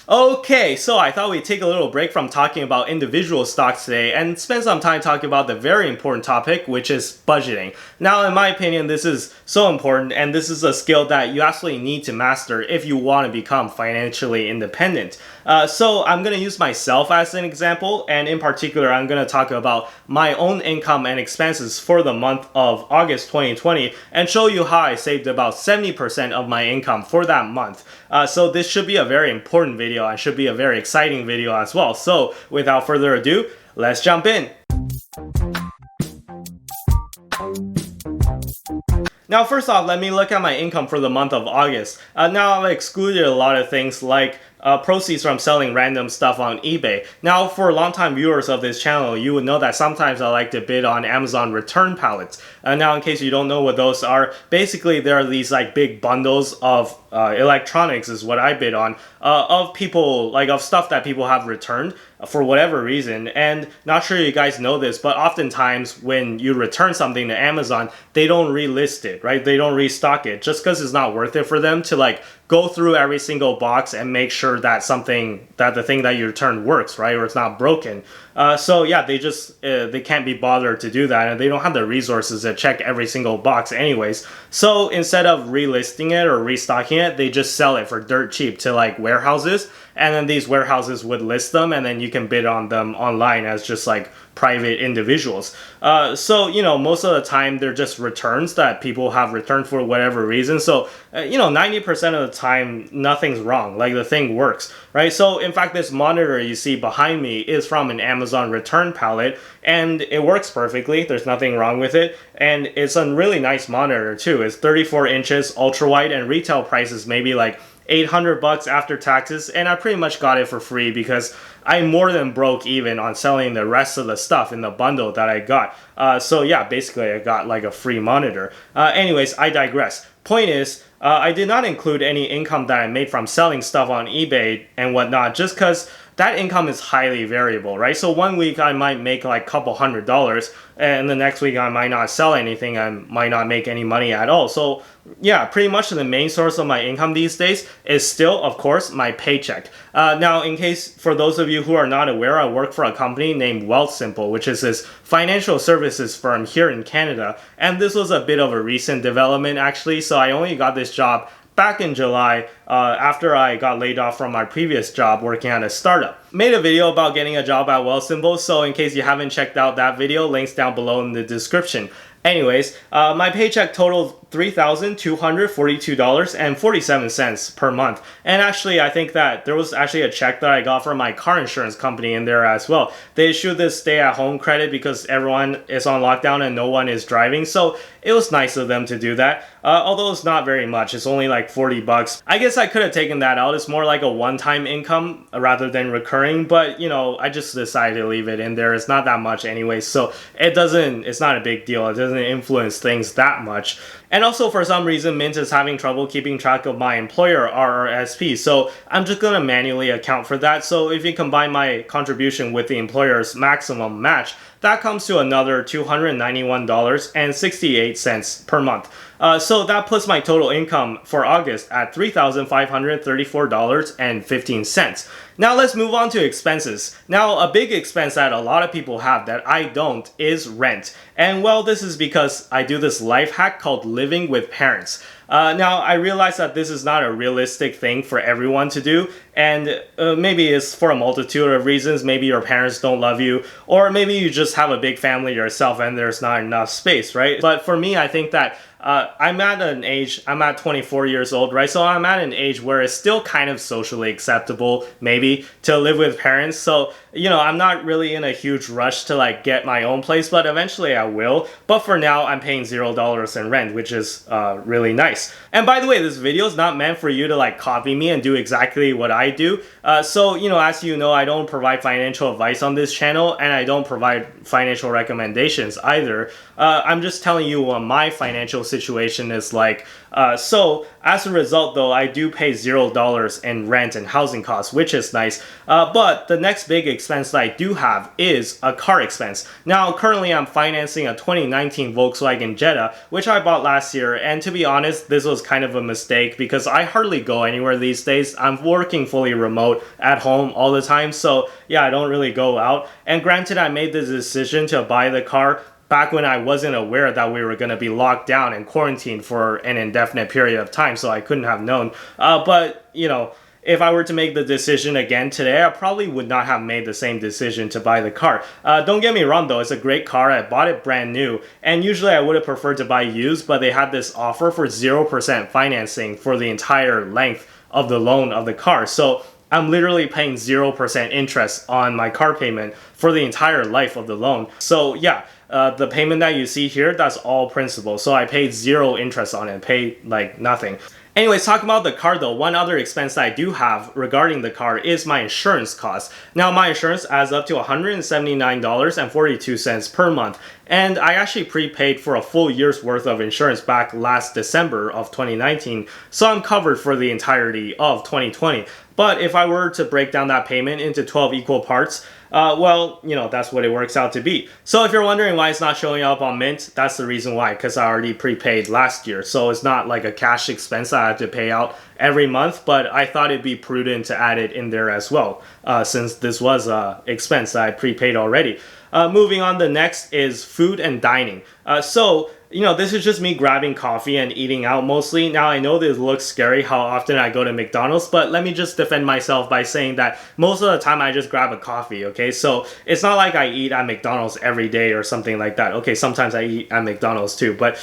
Okay, so I thought we'd take a little break from talking about individual stocks today and spend some time talking about the very important topic, which is budgeting. Now, in my opinion, this is so important and this is a skill that you absolutely need to master if you want to become financially independent. So I'm going to use myself as an example, and in particular, I'm going to talk about my own income and expenses for the month of August 2020 and show you how I saved about 70% of my income for that month. So this should be a very important video and should be a very exciting video as well. So without further ado, let's jump in. Now, first off, let me look at my income for the month of August. Now, I've excluded a lot of things like proceeds from selling random stuff on eBay. Now, for longtime viewers of this channel, you would know that sometimes I like to bid on Amazon return pallets. Now, in case you don't know what those are, basically there are these like big bundles of electronics is what I bid on, of people, like of stuff that people have returned for whatever reason. And not sure you guys know this, but oftentimes when you return something to Amazon, they don't relist it, right? They don't restock it just because it's not worth it for them to like go through every single box and make sure that the thing that you returned works, right? Or it's not broken. So yeah, they can't be bothered to do that, and they don't have the resources to check every single box anyways. So instead of relisting it or restocking it, they just sell it for dirt cheap to like warehouses, and then these warehouses would list them, and then you can bid on them online as just like private individuals. So, you know, most of the time they're just returns that people have returned for whatever reason. So, 90% of the time, nothing's wrong. Like the thing works, right? So, in fact, this monitor you see behind me is from an Amazon return pallet, and it works perfectly. There's nothing wrong with it. And it's a really nice monitor too. It's 34 inches, ultra wide, and retail price is maybe like $800 after taxes, and I pretty much got it for free because I more than broke even on selling the rest of the stuff in the bundle that I got. So yeah, basically I got like a free monitor. Anyways, I digress. Point is, I did not include any income that I made from selling stuff on eBay and whatnot, just because that income is highly variable, right? So one week I might make like a couple $100, and the next week I might not sell anything, I might not make any money at all. So yeah, pretty much the main source of my income these days is still, of course, my paycheck. Now, in case for those of you who are not aware, I work for a company named Wealthsimple, which is this financial services firm here in Canada. And this was a bit of a recent development actually, so I only got this job back in July after I got laid off from my previous job working at a startup. Made a video about getting a job at Wealthsimple, so in case you haven't checked out that video, links down below in the description. Anyways, my paycheck totaled $3,242.47 per month. And actually, I think that there was actually a check that I got from my car insurance company in there as well. They issued this stay-at-home credit because everyone is on lockdown and no one is driving. So it was nice of them to do that. Although it's not very much. It's only like $40. I guess I could have taken that out. It's more like a one-time income rather than recurring. But, you know, I just decided to leave it in there. It's not that much anyway. So it's not a big deal. It doesn't influence things that much. And also, for some reason, Mint is having trouble keeping track of my employer RRSP, so I'm just going to manually account for that. So if you combine my contribution with the employer's maximum match, that comes to another $291.68 per month. So that puts my total income for August at $3,534.15. Now let's move on to expenses. Now, a big expense that a lot of people have that I don't is rent. And well, this is because I do this life hack called living with parents. Now, I realize that this is not a realistic thing for everyone to do, and maybe it's for a multitude of reasons. Maybe your parents don't love you, or maybe you just have a big family yourself and there's not enough space, right? But for me, I think that I'm at 24 years old, right? So I'm at an age where it's still kind of socially acceptable, maybe, to live with parents. So, you know, I'm not really in a huge rush to like get my own place, but eventually I will. But for now, I'm paying $0 in rent, which is really nice. And by the way, this video is not meant for you to like copy me and do exactly what I do. So, you know, as you know, I don't provide financial advice on this channel, and I don't provide financial recommendations either. I'm just telling you what my financial situation is like. So As a result though, I do pay $0 in rent and housing costs, which is nice. But the next big expense that I do have is a car expense. Now currently I'm financing a 2019 Volkswagen Jetta, which I bought last year, and to be honest, this was kind of a mistake because I hardly go anywhere these days. I'm working fully remote at home all the time, so yeah, I don't really go out. And granted, I made the decision to buy the car back when I wasn't aware that we were going to be locked down and quarantined for an indefinite period of time, so I couldn't have known. But, you know, if I were to make the decision again today, I probably would not have made the same decision to buy the car. Don't get me wrong though, it's a great car. I bought it brand new, and usually I would have preferred to buy used, but they had this offer for 0% financing for the entire length of the loan of the car. So I'm literally paying 0% interest on my car payment for the entire life of the loan. So yeah, the payment that you see here, that's all principal. So I paid zero interest on it, paid like nothing. Anyways, talking about the car though, one other expense that I do have regarding the car is my insurance cost. Now my insurance adds up to $179.42 per month, and I actually prepaid for a full year's worth of insurance back last December of 2019, so I'm covered for the entirety of 2020. But if I were to break down that payment into 12 equal parts, well, you know, that's what it works out to be. So if you're wondering why it's not showing up on Mint, that's the reason why, because I already prepaid last year. So it's not like a cash expense that I have to pay out every month, but I thought it'd be prudent to add it in there as well, since this was an expense that I prepaid already. Moving on, the next is food and dining. So, you know, this is just me grabbing coffee and eating out mostly. Now, I know this looks scary how often I go to McDonald's, but let me just defend myself by saying that most of the time I just grab a coffee, okay? So it's not like I eat at McDonald's every day or something like that. Okay, sometimes I eat at McDonald's too, but,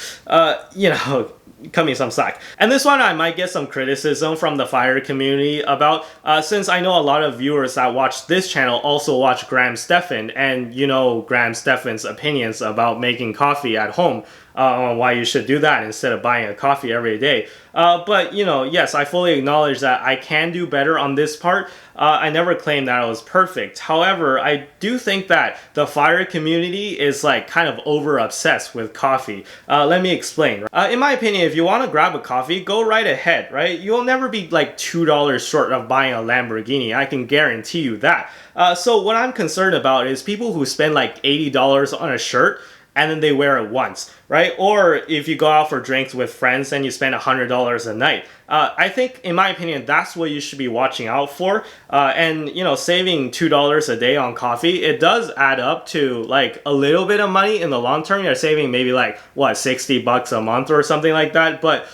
you know, cut me some slack. And this one I might get some criticism from the fire community about, since I know a lot of viewers that watch this channel also watch Graham Stephan, and you know Graham Stephan's opinions about making coffee at home, on why you should do that instead of buying a coffee every day. But you know, yes, I fully acknowledge that I can do better on this part. I never claimed that I was perfect. However, I do think that the fire community is like kind of over obsessed with coffee. Let me explain. In my opinion, if you want to grab a coffee, go right ahead, right? You'll never be like $2 short of buying a Lamborghini. I can guarantee you that. So what I'm concerned about is people who spend like $80 on a shirt and then they wear it once, right? Or if you go out for drinks with friends and you spend $100 a night. I think, in my opinion, that's what you should be watching out for. And, you know, saving $2 a day on coffee, it does add up to like a little bit of money in the long term. You're saving maybe like, what, $60 a month or something like that. But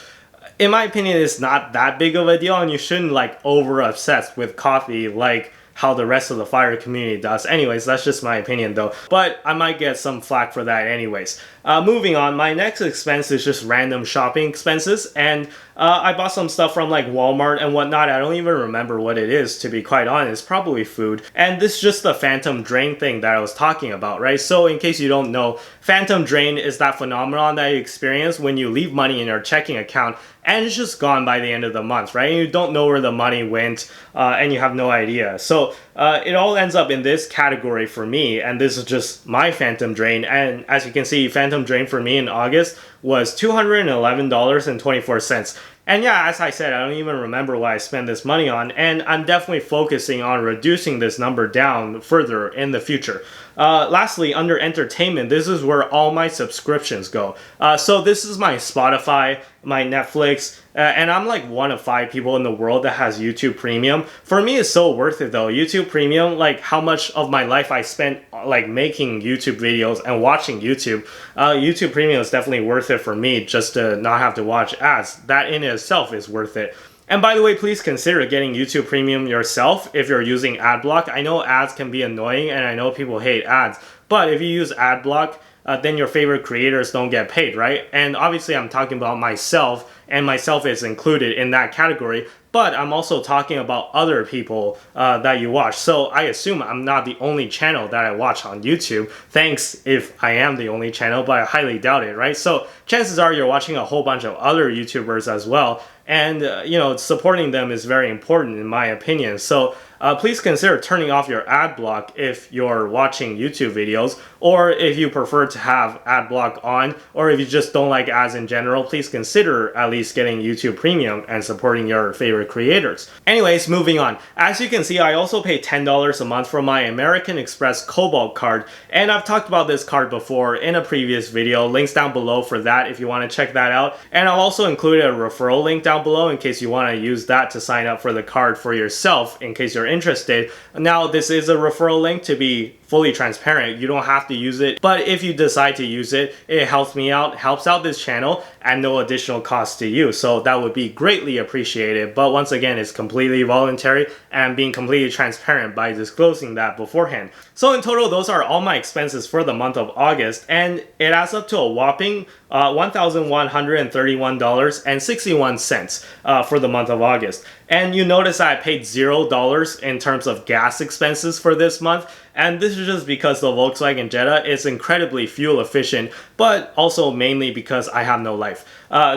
in my opinion, it's not that big of a deal, and you shouldn't like over obsess with coffee like how the rest of the fire community does. Anyways, that's just my opinion though. But I might get some flack for that anyways. Moving on, my next expense is just random shopping expenses, and I bought some stuff from like Walmart and whatnot. I don't even remember what it is, to be quite honest. Probably food. And this is just the phantom drain thing that I was talking about, right? So in case you don't know, phantom drain is that phenomenon that you experience when you leave money in your checking account and it's just gone by the end of the month, right? And you don't know where the money went, and you have no idea. So it all ends up in this category for me, and this is just my phantom drain. And as you can see, phantom drain for me in August was $211.24. And yeah, as I said, I don't even remember what I spent this money on, and I'm definitely focusing on reducing this number down further in the future. Lastly, under entertainment, this is where all my subscriptions go. So this is my Spotify, my Netflix, and I'm like one of 5 people in the world that has YouTube Premium. For me, it's so worth it though. YouTube Premium, like how much of my life I spent like making YouTube videos and watching YouTube. YouTube Premium is definitely worth it for me, just to not have to watch ads. That in itself is worth it. And by the way, please consider getting YouTube Premium yourself if you're using AdBlock. I know ads can be annoying, and I know people hate ads, but if you use AdBlock, then your favorite creators don't get paid, right? And obviously I'm talking about myself, and myself is included in that category, but I'm also talking about other people that you watch. So I assume I'm not the only channel that I watch on YouTube. Thanks if I am the only channel, but I highly doubt it, right? So chances are you're watching a whole bunch of other YouTubers as well. And, you know, supporting them is very important in my opinion. So please consider turning off your ad block if you're watching YouTube videos, or if you prefer to have ad block on, or if you just don't like ads in general, please consider at least getting YouTube Premium and supporting your favorite creators. Anyways, moving on. As you can see, I also pay $10 a month for my American Express Cobalt card, and I've talked about this card before in a previous video. Links down below for that if you want to check that out. And I'll also include a referral link down below in case you want to use that to sign up for the card for yourself in case you're interested. Now, this is a referral link, to be fully transparent. You don't have to use it, but if you decide to use it, it helps me out, helps out this channel, and no additional cost to you. So that would be greatly appreciated. But once again, it's completely voluntary, and I'm being completely transparent by disclosing that beforehand. So in total, those are all my expenses for the month of August, and it adds up to a whopping $1,131.61 for the month of August. And you notice I paid $0 in terms of gas expenses for this month, and this is just because the Volkswagen Jetta is incredibly fuel efficient, but also mainly because I have no life.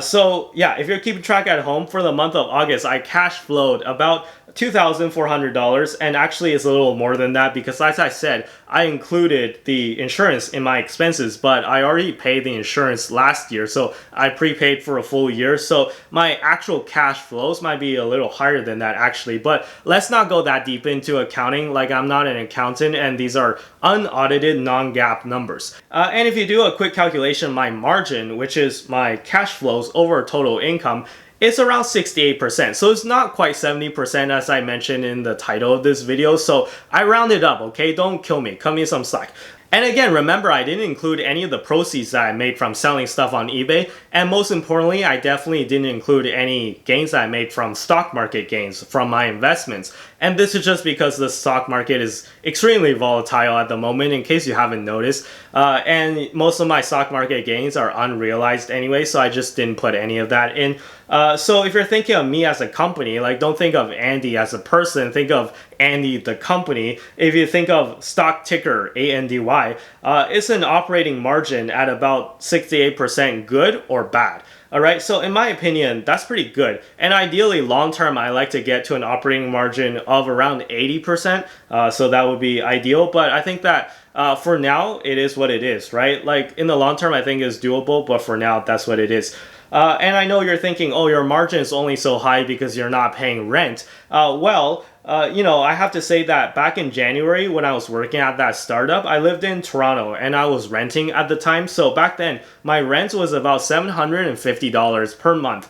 So yeah, if you're keeping track at home, for the month of August, I cash flowed about $2,400, and actually it's a little more than that because, as I said, I included the insurance in my expenses, but I already paid the insurance last year, so I prepaid for a full year, so my actual cash flows might be a little higher than that actually. But let's not go that deep into accounting. Like, I'm not an accountant, and these are unaudited non-GAAP numbers. And if you do a quick calculation, my margin, which is my cash flows over total income, it's around 68%, so it's not quite 70% as I mentioned in the title of this video, so I rounded up, okay? Don't kill me, cut me some slack. And again, remember, I didn't include any of the proceeds that I made from selling stuff on eBay, and most importantly, I definitely didn't include any gains that I made from stock market gains from my investments. And this is just because the stock market is extremely volatile at the moment, in case you haven't noticed. And most of my stock market gains are unrealized anyway, so I just didn't put any of that in. So if you're thinking of me as a company, like, don't think of Andy as a person, think of Andy the company. If you think of stock ticker ANDY, it's an operating margin at about 68% good or bad. Alright, so in my opinion, that's pretty good. And ideally, long term, I like to get to an operating margin of around 80%. So that would be ideal. But I think that for now, it is what it is, right? Like, in the long term, I think it's doable, but for now, that's what it is. And I know you're thinking, oh, your margin is only so high because you're not paying rent. You know, I have to say that back in January when I was working at that startup, I lived in Toronto and I was renting at the time. So back then, my rent was about $750 per month.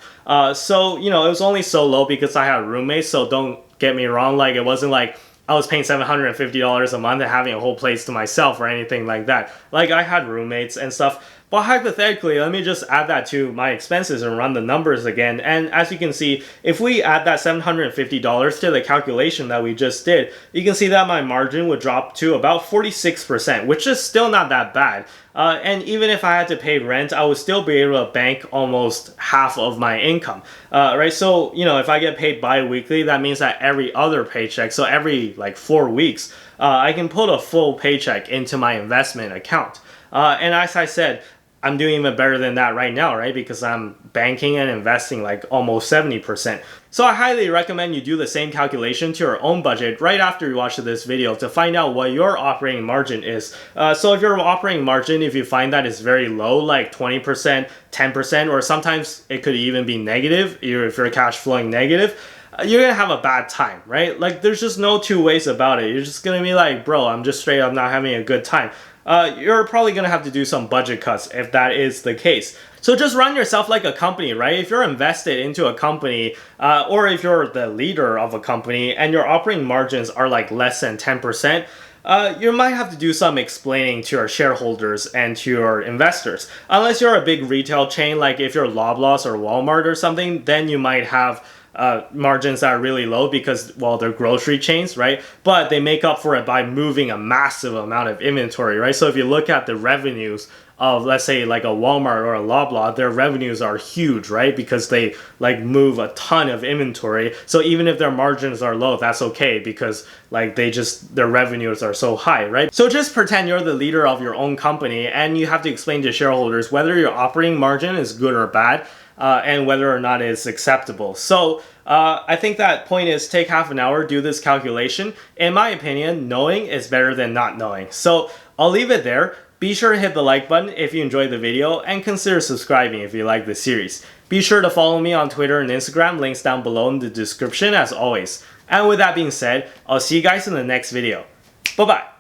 So, you know, it was only so low because I had roommates. So don't get me wrong, like, it wasn't like I was paying $750 a month and having a whole place to myself or anything like that. Like, I had roommates and stuff. But hypothetically, let me just add that to my expenses and run the numbers again. And as you can see, if we add that $750 to the calculation that we just did, you can see that my margin would drop to about 46%, which is still not that bad. And even if I had to pay rent, I would still be able to bank almost half of my income, right? So, you know, if I get paid bi-weekly, that means that every other paycheck, so every like 4 weeks, I can put a full paycheck into my investment account. And as I said, I'm doing even better than that right now, right? Because I'm banking and investing like almost 70%. So I highly recommend you do the same calculation to your own budget right after you watch this video to find out what your operating margin is. So if your operating margin, if you find that is very low, like 20%, 10%, or sometimes it could even be negative, if you're cash flowing negative, you're gonna have a bad time, right? Like, there's just no two ways about it. You're just gonna be like, bro, I'm just straight up not having a good time. You're probably going to have to do some budget cuts if that is the case. So just run yourself like a company, right? If you're invested into a company, or if you're the leader of a company and your operating margins are like less than 10%, you might have to do some explaining to your shareholders and to your investors. Unless you're a big retail chain, like if you're Loblaws or Walmart or something, then you might have margins that are really low because, well, they're grocery chains, right? But they make up for it by moving a massive amount of inventory, right? So if you look at the revenues of, let's say, like a Walmart or a Loblaw, their revenues are huge, right? Because they like move a ton of inventory. So even if their margins are low, that's okay because like their revenues are so high, right? So just pretend you're the leader of your own company and you have to explain to shareholders whether your operating margin is good or bad. and whether or not it's acceptable. So I think that point is take half an hour, do this calculation. In my opinion, knowing is better than not knowing. So I'll leave it there. Be sure to hit the like button if you enjoyed the video and consider subscribing if you like this series. Be sure to follow me on Twitter and Instagram, links down below in the description as always. And with that being said, I'll see you guys in the next video. Bye bye!